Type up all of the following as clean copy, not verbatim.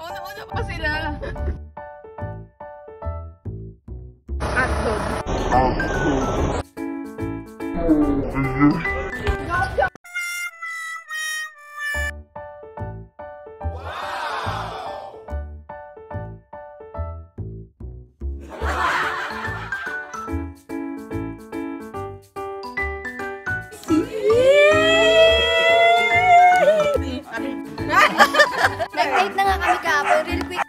Una pa sila. Hotdog. Nag-date na nga kami kahapon. Real quick.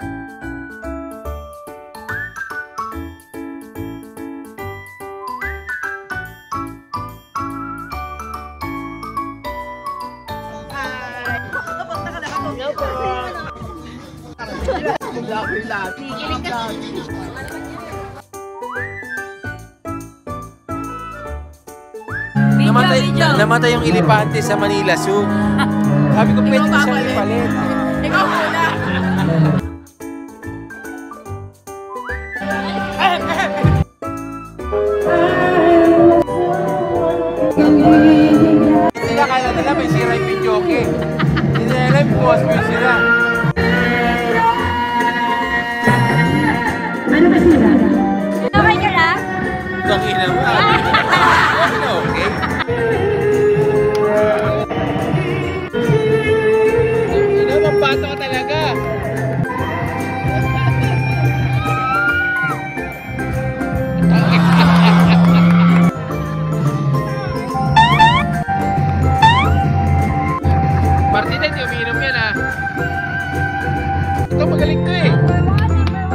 Namatay yung elepante sa Manila Zoo. Sabi ko, pwede na siyang ipalit. Ikaw muna. Hindi na kaya nila may sira yung videoke. Hindi na alam yung boss mo sila. Ano ba sila? Okay ka lang? Tangina mo. Okay. Pato ka talaga. Martina, hindi umiinom yan ha. Ito magaling to eh.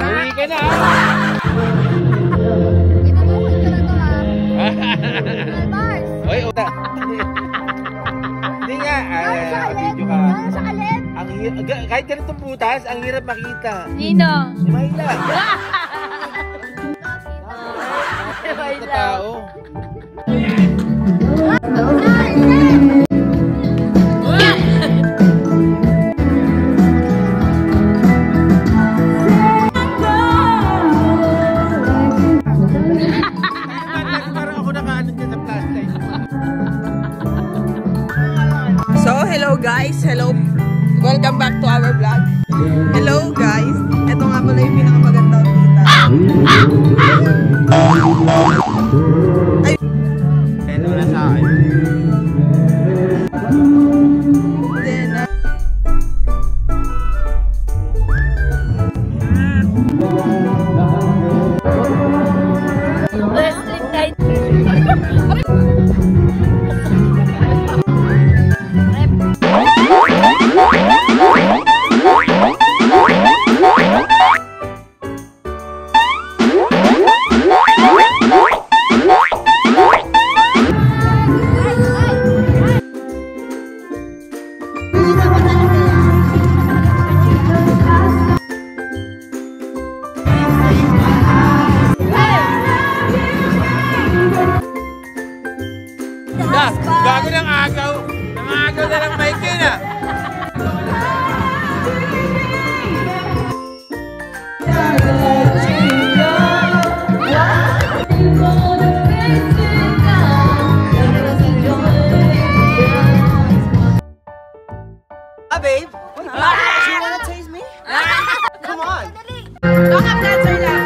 Uwi ka na ha. Inabuhol ka na to ha. Mars. Oy, uta. Hindi nga. Video ka. Sa kalit. Kahit ganitong butas, ang hirap makita. Nino. Si Mayla. Ito tao. Parang ako nakaano dyan sa plastic. So, hello guys. Hello. Welcome back to our vlog. Hello guys. Ito nga pala yung pinakamagandang kita. Ay. Ito na sa akin. Then, Gago ng agaw. Ng agaw na lang mic yun ah. babe. Do you wanna taste me? Come on. Baka dancer lang.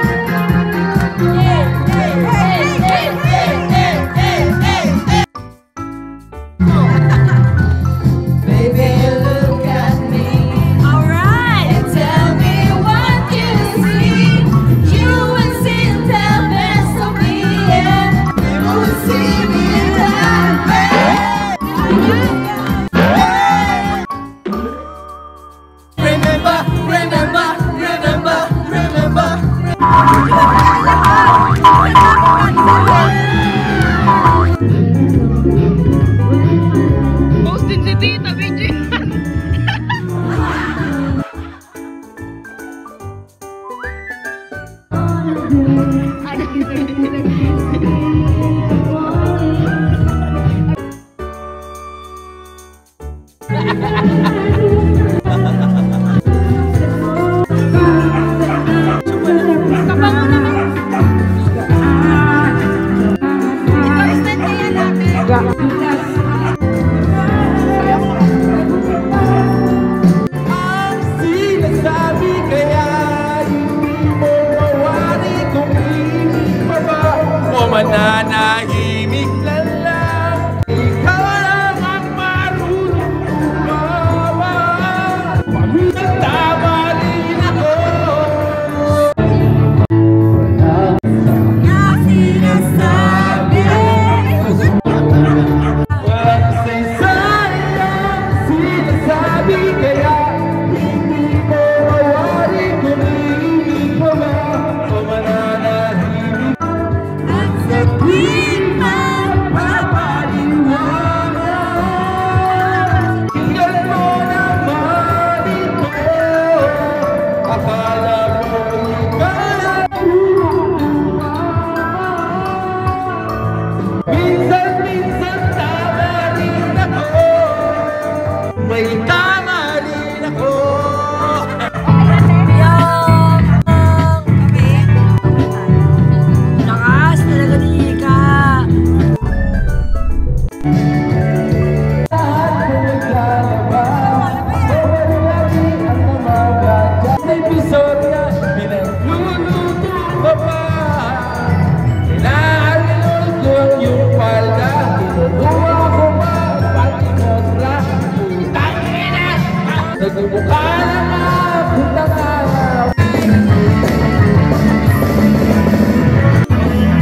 Nagmumukha na mapuntang araw.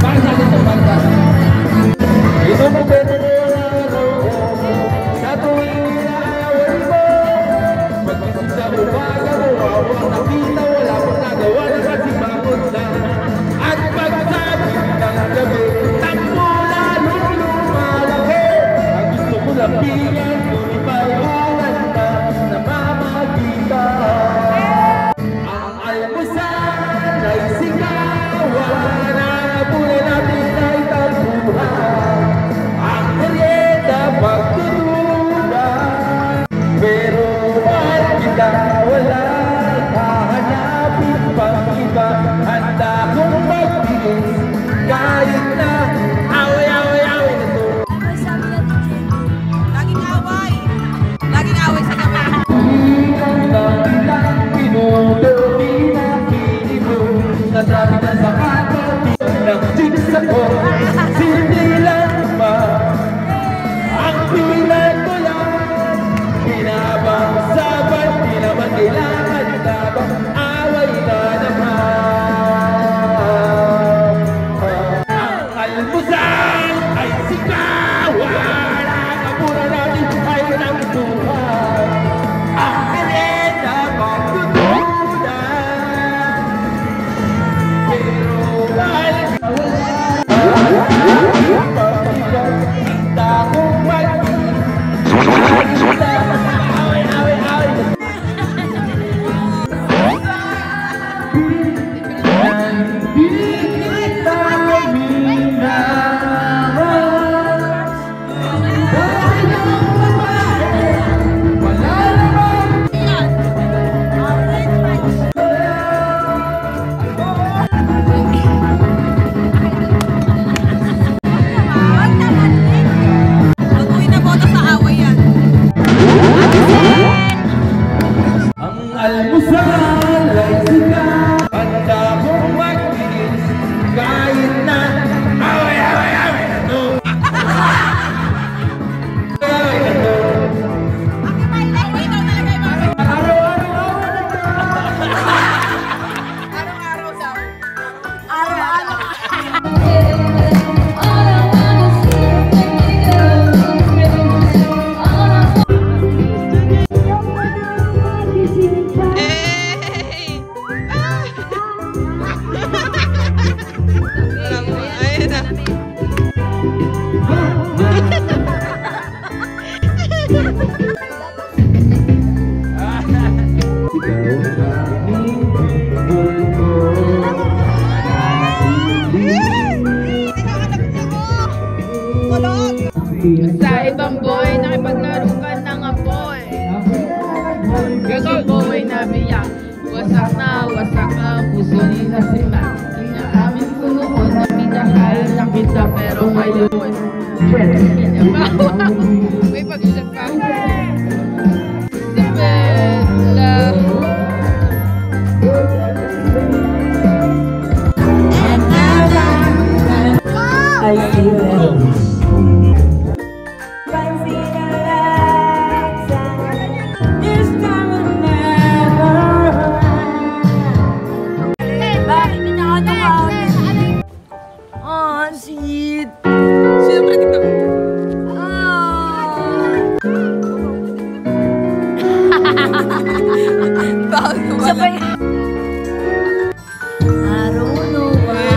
Para sa akin sa banda. Ito mo pwede mo na sa tuwing inaaway mo. Pagkisip sa umaga mo, awang nakita, wala pang nagawa na kasi bakit na. At pagsabi ng gabi, takbo lalong lumalaki. Ang gusto ko lapigan, ngunit may handa na mamagita. Ang almusal ay sigawan na buhay natin ay tabuhan. Ang merienda magtutulad, pero mahal kita wala hahanapin pang iba. Handa kong magbilis kahit na away-away-away na to. Laging away. Laging away sa gabi. Ilang minuto, pinakili mo, nasabi na sa katabi ng chicks ako. Sindilan pa ang pilat ko lang. Pinabang sabat, di naman kailangan tabang away na naman. Ang almusal ay sigawan, ang kapura natin ay nagtuhan. Ang merienda magtutulad, pero mahal ka wala. Handa kong magbilis, handa away-away-away. Mag-uwi na boto sa away yan. Ang almusal ay sigaw, handa kong magbilis kahit na away-away-away na to. Away na to. Ikaw talaga yung mga Araw-araw na to. araw-araw daw. Hey! Ayun na. Sa ibang boy, nakipaglaro ka ng apoy. Ikaw boy na biyak. Wasak ang puso ni Nasima. Inaamin ko noon na minahal na kita pero ngayon may pag-isip ka. Sibela. I see it. This time will never Oh, sweet. Siyempre, tignan mo. Bawal ko ba lang? I don't know why,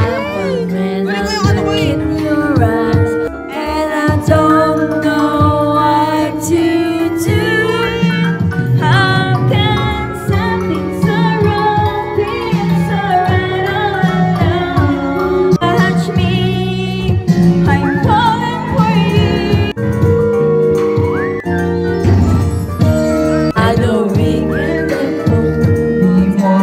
but when I look in your eyes, and I don't know what to do. How can something so wrong be so right all alone? Touch me, I'm falling for you. I know we can let go before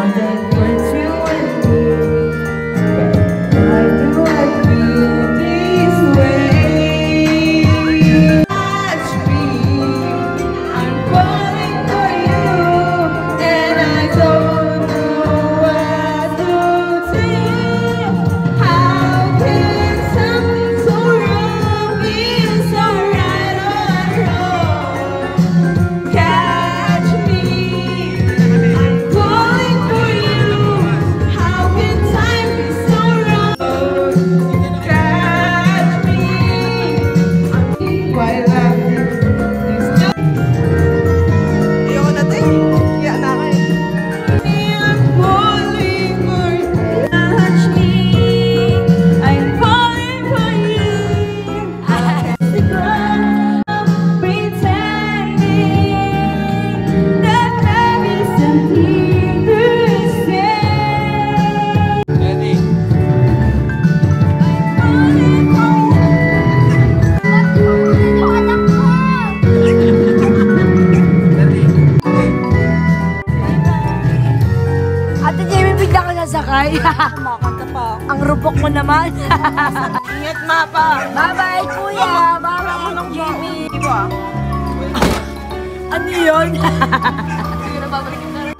sasakay. Kumakanta pa. Ang rupok mo naman. Ingat, Mapa. Bye-bye, kuya. Bye-bye, Jimmy. Ano yun? Sige na, babalikin na rin.